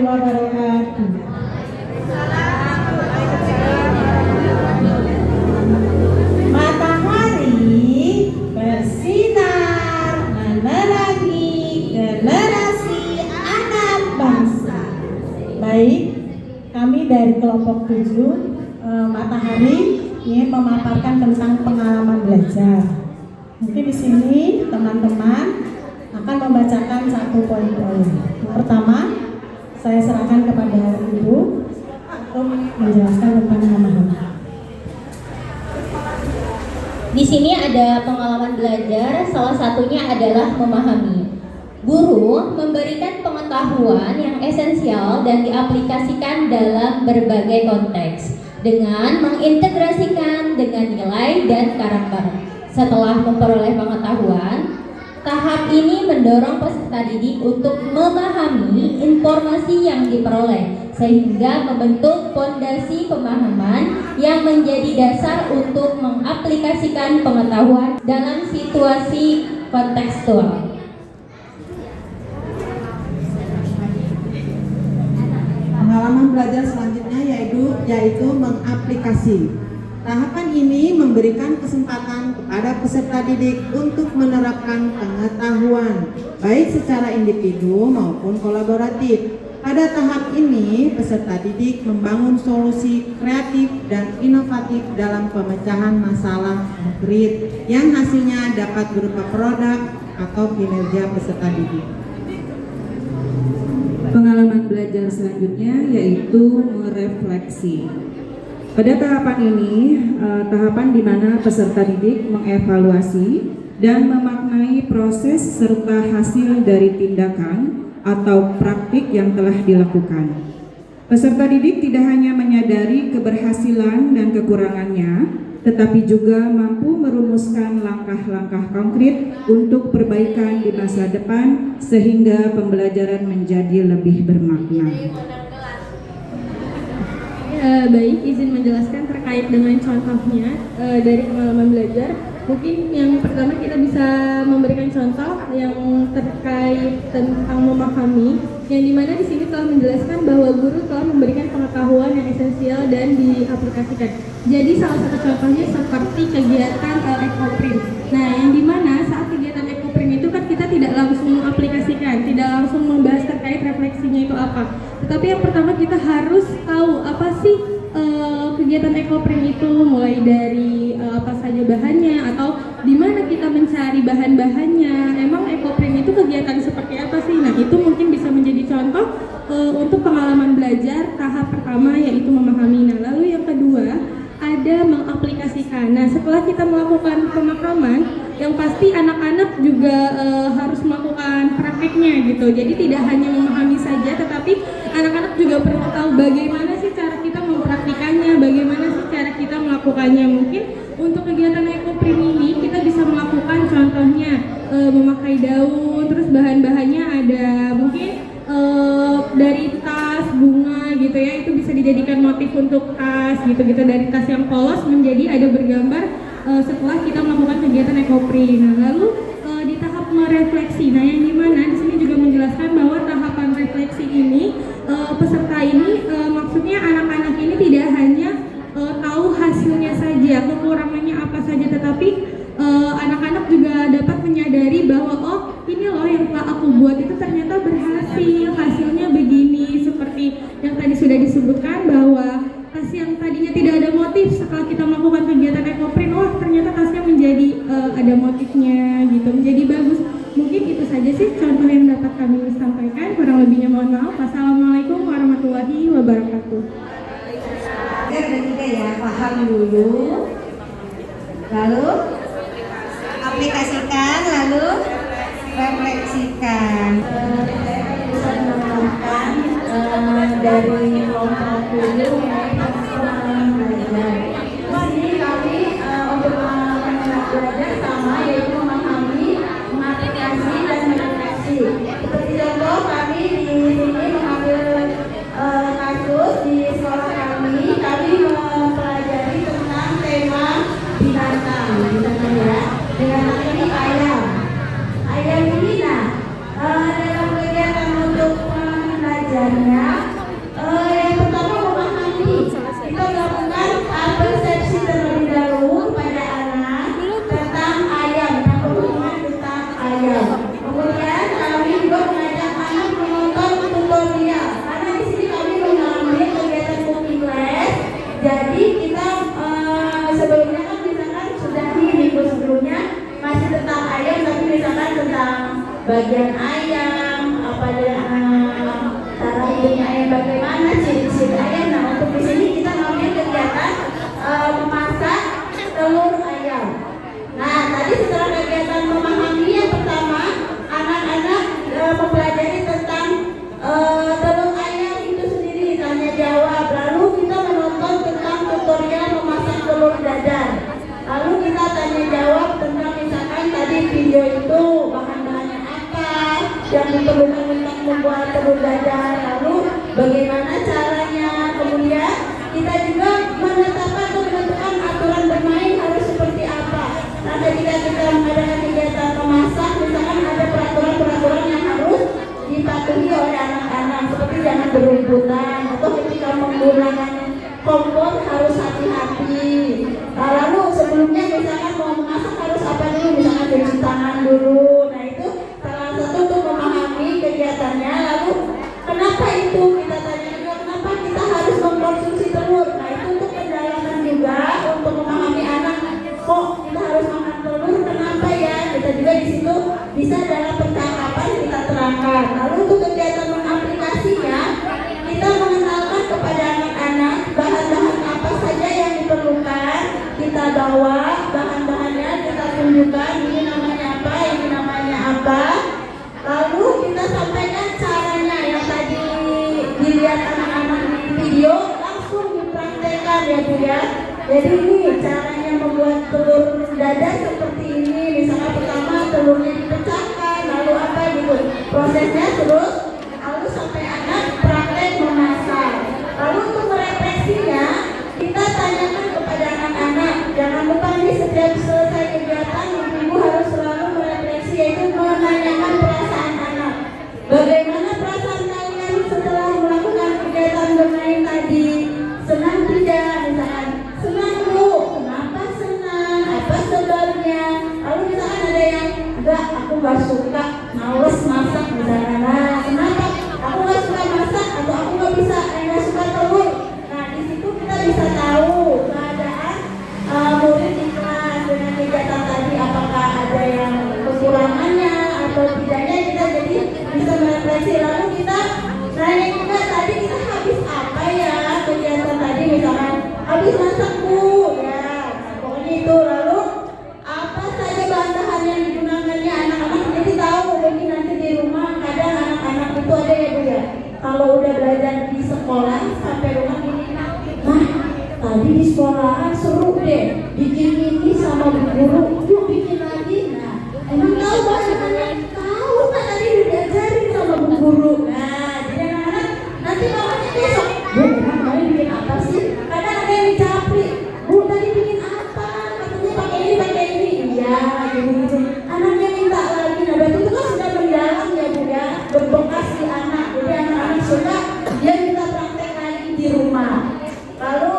wabarakatuh. Matahari bersinar menerangi generasi anak bangsa. Baik, kami dari kelompok 7 Matahari ingin memaparkan tentang pengalaman belajar. Mungkin di sini teman-teman akan membacakan satu poin-poin. Yang pertama, saya serahkan kepada Ibu untuk menjelaskan tentang memahami. Di sini ada pengalaman belajar, salah satunya adalah memahami. Guru memberikan pengetahuan yang esensial dan diaplikasikan dalam berbagai konteks dengan mengintegrasikan dengan nilai dan karakter. Setelah memperoleh pengetahuan, tahap ini mendorong peserta didik untuk memahami informasi yang diperoleh sehingga membentuk fondasi pemahaman yang menjadi dasar untuk mengaplikasikan pengetahuan dalam situasi kontekstual. Pengalaman belajar selanjutnya yaitu mengaplikasi. Tahapan ini memberikan kesempatan kepada peserta didik untuk menerapkan pengetahuan baik secara individu maupun kolaboratif. Pada tahap ini, peserta didik membangun solusi kreatif dan inovatif dalam pemecahan masalah konkret yang hasilnya dapat berupa produk atau kinerja peserta didik. Pengalaman belajar selanjutnya yaitu merefleksi. Pada tahapan ini, tahapan di mana peserta didik mengevaluasi dan memaknai proses serta hasil dari tindakan atau praktik yang telah dilakukan. Peserta didik tidak hanya menyadari keberhasilan dan kekurangannya, tetapi juga mampu merumuskan langkah-langkah konkret untuk perbaikan di masa depan sehingga pembelajaran menjadi lebih bermakna. Baik, izin menjelaskan terkait dengan contohnya dari pengalaman belajar. Mungkin yang pertama kita bisa memberikan contoh yang terkait tentang memahami, yang dimana di sini telah menjelaskan bahwa guru telah memberikan pengetahuan yang esensial dan diaplikasikan. Jadi salah satu contohnya seperti kegiatan ekoprint. Nah, yang dimana saat kegiatan ekoprint itu kan kita tidak langsung mengaplikasikan, tidak langsung membahas terkait refleksinya itu apa. Tetapi yang pertama kita harus tahu apa sih kegiatan ekoprint itu, mulai dari apa saja bahannya atau di mana kita mencari bahan-bahannya. Emang ekoprint itu kegiatan seperti apa sih? Nah, itu mungkin bisa menjadi contoh untuk pengalaman belajar tahap pertama yaitu memahami. Nah, lalu yang kedua ada mengaplikasikan. Nah, setelah kita melakukan pemahaman, yang pasti anak-anak juga harus melakukan prakteknya gitu. Jadi tidak hanya memahami saja, tetapi anak-anak juga perlu tahu bagaimana sih cara kita mempraktikannya, bagaimana sih cara kita melakukannya. Mungkin untuk kegiatan ekoprint ini kita bisa melakukan contohnya memakai daun, terus bahan-bahannya ada mungkin dari tas, bunga gitu ya, itu bisa dijadikan motif untuk tas gitu-gitu, dari tas yang polos menjadi ada bergambar setelah kita melakukan kegiatan ekoprint. Nah, lalu di tahap merefleksi, nah yang dimana di sini juga menjelaskan bahwa tahapan refleksi ini peserta ini maksudnya anak-anak ini tidak hanya tahu hasilnya saja, kekurangannya apa saja, tetapi anak-anak juga dapat menyadari bahwa oh ini loh yang telah aku buat itu ternyata berhasil, hasilnya begini, seperti yang tadi sudah disebutkan bahwa tas yang tadinya tidak ada motif setelah kita melakukan kegiatan ekoprint, wah ternyata tasnya menjadi ada motifnya gitu, menjadi bagus. Mungkin itu saja sih contoh yang dapat kami sampaikan, kurang lebihnya mohon maaf. Wassalamualaikum warahmatullahi wabarakatuh. Ada tiga ya, paham dulu, lalu aplikasikan, lalu refleksikan. Saya bisa menambahkan dari kelompok 7 pengalaman belajar. Di sini kami untuk pengalaman belajar sama, yaitu memahami, mengaplikasi dan merefleksi. Seperti contoh kami di sini mengambil kasus di sekolah kami mempelajari tentang tema binatang, gitu ya. Dengan ini ayam ini, nah dalam kegiatan untuk pengalaman belajarnya telur dadar. Lalu bagaimana caranya? Kemudian kita juga menetapkan atau menentukan aturan bermain harus seperti apa. Nah, ketika kita mengadakan kegiatan memasak, misalkan ada peraturan-peraturan yang harus dipatuhi oleh anak-anak, seperti jangan berumputan atau ketika menggunakan kompor harus hati-hati. Nah, lalu sebelumnya misalkan mau memasak harus apa dulu, misalkan cuci tangan dulu. Nah, itu salah satu untuk memahami kegiatannya. Lalu kenapa itu kita tanya juga, kenapa kita harus mengkonsumsi telur. Nah, itu untuk pendalaman juga, untuk memahami anak kok kita harus makan telur, kenapa ya. Kita juga di situ bisa dalam percakapan kita terangkan. Lalu untuk kegiatan mengaplikasinya, kita mengenalkan kepada anak-anak bahan-bahan apa saja yang diperlukan. Kita bawa bahan-bahannya, kita tunjukkan ini namanya apa, ini namanya apa. Lalu kita sampaikan caranya yang tadi dilihat anak-anak di video, langsung dipraktekkan ya Bu ya. Jadi ini caranya membuat telur dadar seperti ini. Misalnya pertama telurnya dipecahkan, lalu apa gitu prosesnya, terus lalu sampai anak praktek memasak. Lalu untuk merefleksinya, kita tanyakan kepada anak-anak. Jangan lupa nih, setiap selesai kegiatan ibu harus selalu merefleksi, yaitu menanyakan perasaan anak. Bagaimana perasaan kalian setelah melakukan kegiatan bermain tadi? Senang tidak? Misalkan senang Bu, kenapa senang? Apa sebabnya? Lalu misalkan ada yang enggak, aku gak suka, males masak misalkan. Nah, kenapa? Aku gak suka masak atau aku gak bisa, gak suka telur. Nah, di situ kita bisa tahu keadaan murid di kelas dengan kegiatan tadi, apakah ada yang kekurangannya atau tidaknya. Kita jadi bisa merefleksi. Lalu kita nanya juga, tadi kita habis apa ya kegiatan tadi, misalkan habis masak Bu ya, pokoknya itu. Lalu apa saja bahan-bahan yang digunakannya, anak-anak jadi tahu. Mungkin nanti di rumah kadang anak-anak itu ada ya Bu ya, kalau udah belajar di sekolah sampai rumah gini, nah tadi di sekolahan seru deh, bikin ini sama bu guru, yuk bikin lagi. Nah, emang tahu bahan-bahannya? Tahu kan, tadi udah diajarin sama bu guru. Nah, jadi anak-anak nanti bawahnya besok, Bu, emang kalian bikin apa sih? Kadang ada yang dicapri, Bu tadi bikin apa? Katanya pakai ini. Iya, gitu. Anaknya minta lagi. Nah, berarti itu kan sudah mendalam ya Bu ya, berbekas di anak. Jadi anak-anak suka, dia minta praktek lagi di rumah. Lalu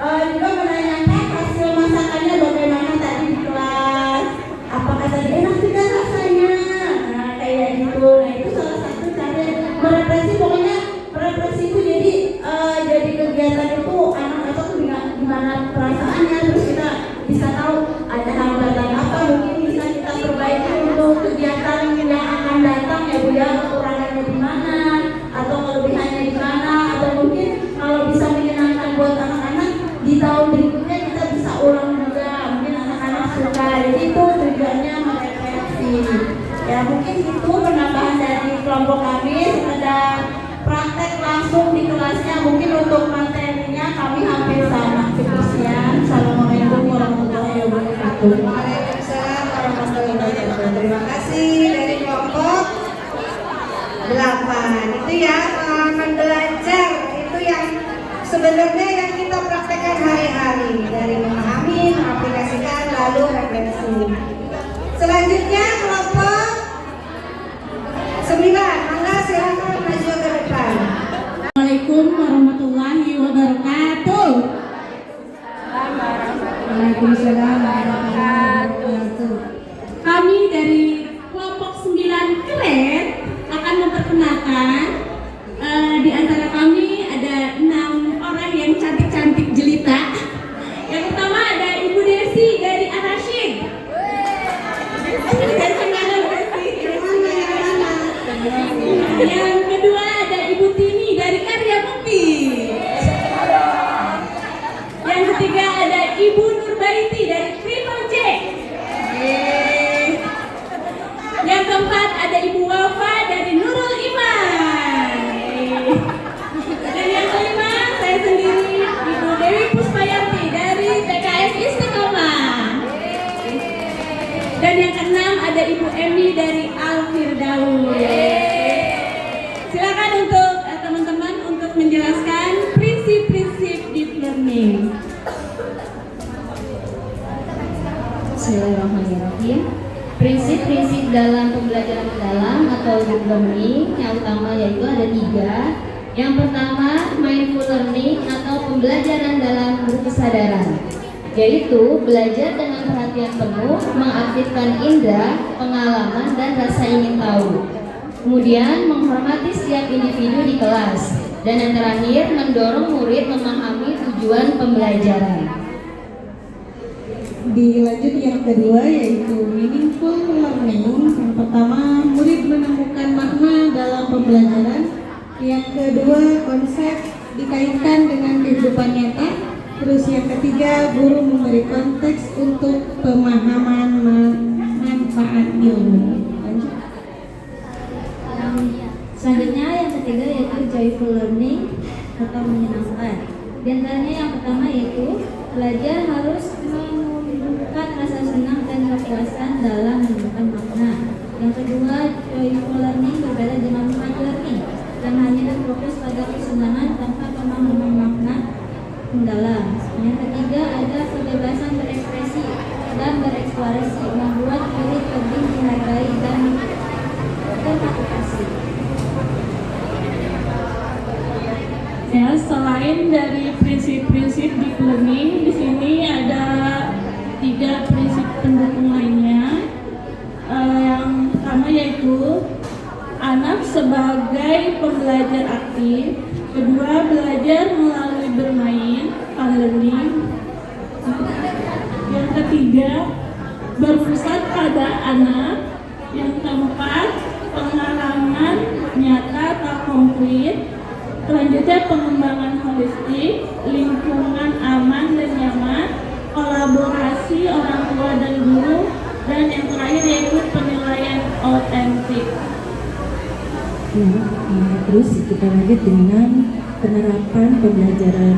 juga menanyakan hasil masakannya bagaimana tadi di kelas. Apakah tadi enak tidak rasanya? Nah, kayak gitu. Nah, itu salah satu cara merefleksi. Pokoknya merefleksi itu jadi kegiatan itu anak-anak tuh gimana perasaannya, terus kita bisa tahu ada hambatan apa mungkin bisa kita perbaiki untuk kegiatan yang akan datang ya Bu ya, kekurangannya di mana atau kelebihannya di mana, atau mungkin kalau bisa menyenangkan buat anak-anak di tahun berikutnya kita bisa ulang juga, mungkin anak-anak suka. Jadi itu tujuannya merefleksi ya. Mungkin itu penambahan dari kelompok kami. Ada praktek langsung di kelasnya, mungkin untuk materinya kami hampir sama. Sekian. Assalamualaikum warahmatullahi wabarakatuh. Waalaikumsalam warahmatullahi wabarakatuh. Terima kasih dari kelompok 8. Itu ya pengalaman belajar itu yang sebenarnya yang kita praktekkan hari-hari, dari memahami, mengaplikasikan, lalu refleksi. Selanjutnya kelompok 9. Mangga silakan maju ke depan. Assalamualaikum warahmatullahi wabarakatuh. Waalaikumsalam warahmatullahi wabarakatuh. Kami dari kelompok 9 keren akan memperkenalkan di antara kami ada 6 orang yang cantik-cantik jelita. Yang pertama ada Ibu Desi dari Ar-Rasyid. Dari mana Desi? Silakan untuk teman-teman untuk menjelaskan prinsip-prinsip deep learning. Bismillahirrahmanirrahim. Prinsip-prinsip dalam pembelajaran mendalam atau deep learning yang utama yaitu ada 3. Yang pertama, mindful learning atau pembelajaran dalam berkesadaran, yaitu belajar dengan perhatian penuh, mengaktifkan indera, pengalaman, dan rasa ingin tahu. Kemudian menghormati setiap individu di kelas. Dan yang terakhir, mendorong murid memahami tujuan pembelajaran. Dilanjut yang kedua yaitu meaningful learning. Yang pertama, murid menemukan makna dalam pembelajaran. Yang kedua, konsep dikaitkan dengan kehidupan nyata. Terus yang ketiga, guru memberi konteks untuk pemahaman manfaat ilmu. Lanjut. Selanjutnya yang ketiga yaitu joyful learning atau menyenangkan. Di antaranya yang pertama yaitu belajar harus menumbuhkan rasa senang dan kepuasan dalam menemukan makna. Yang kedua, joyful learning berbeda dengan fun learning yang hanya berfokus pada kesenangan tanpa pemahaman makna mendalam. Yang ketiga ada kebebasan berekspresi dan bereksplorasi, membuat murid lebih dihargai dan termotivasi. Ya, selain dari prinsip-prinsip deep learning, di sini ada 3 prinsip pendukung lainnya. Yang pertama yaitu anak sebagai pembelajar aktif. Kedua, belajar melalui bermain, fun learning. Yang ketiga, berpusat pada anak. Yang keempat, pengalaman nyata atau konkret. Selanjutnya, pengembangan holistik, lingkungan aman dan nyaman, kolaborasi orang tua dan guru, dan yang terakhir yaitu penilaian otentik. Terus kita lanjut dengan penerapan pembelajaran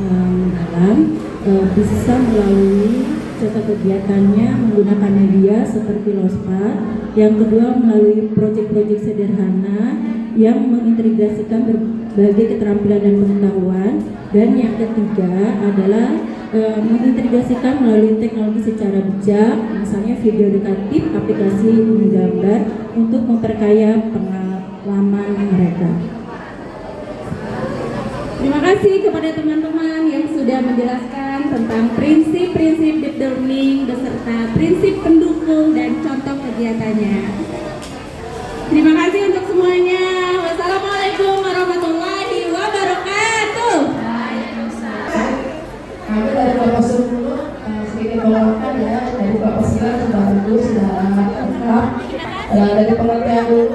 mendalam, bisa melalui contoh kegiatannya menggunakan media seperti Lospat. Yang kedua, melalui proyek-proyek sederhana yang mengintegrasikan berbagai keterampilan dan pengetahuan. Dan yang ketiga adalah mengintegrasikan melalui teknologi secara bijak, misalnya video edukatif, aplikasi menggambar untuk memperkaya pengalaman mereka. Terima kasih kepada teman-teman yang sudah menjelaskan tentang prinsip-prinsip deep learning beserta prinsip pendukung dan contoh kegiatannya. Terima kasih untuk semuanya. Wassalamualaikum warahmatullahi wabarakatuh. Kami dari Bapak Suruh sedikit mengatakan ya, dari Bapak Sila sudah bagus, sudah lengkap. Dari pengertian dulu,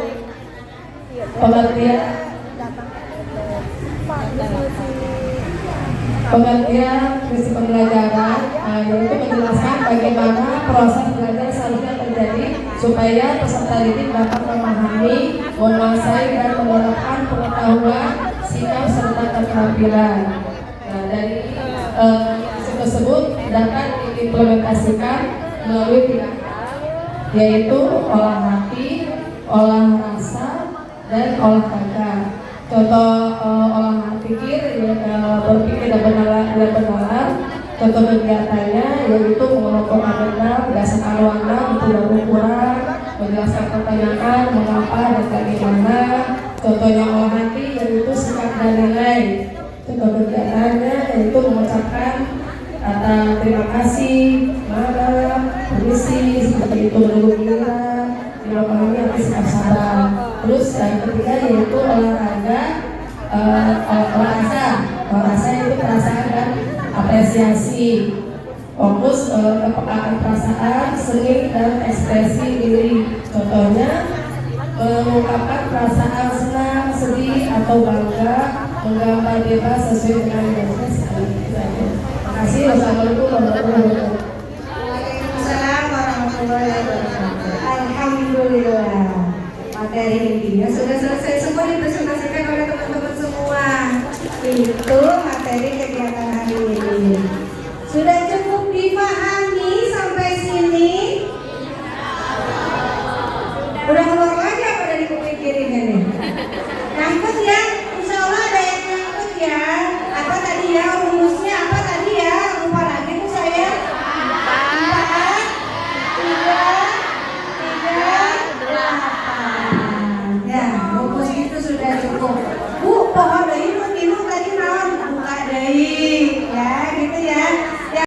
pengertian prinsip pembelajaran, yaitu menjelaskan bagaimana proses belajar seharusnya terjadi supaya peserta didik dapat memahami, menguasai dan menerapkan pengetahuan, sikap serta keterampilan. Dari tersebut dapat diimplementasikan melalui 3 yaitu olah hati, olah rasa, dan olahraga. Contoh olah pikir, berpikir dan benar. Contoh kegiatannya yaitu mengelompokkan benar berdasarkan warna untuk yang ukuran, menjelaskan pertanyaan mengapa dan bagaimana. Contohnya olah hati yaitu sikap dan nilai. Contoh kegiatannya yaitu mengucapkan kata terima kasih, marah, permisi, seperti itu, menunggu giliran, memahami arti sikap sabar. Terus yang ketiga yaitu olahraga, olahraga itu perasaan dan apresiasi, fokus kepekaan perasaan, seni dan ekspresi diri. Contohnya mengungkapkan perasaan senang, sedih atau bangga, menggambar bebas sesuai dengan identitas. Terima kasih. Wassalamualaikum warahmatullahi wabarakatuh. Waalaikumsalam warahmatullahi wabarakatuh. Alhamdulillah, materi intinya sudah selesai semua dipresentasikan oleh teman-teman semua. Itu materi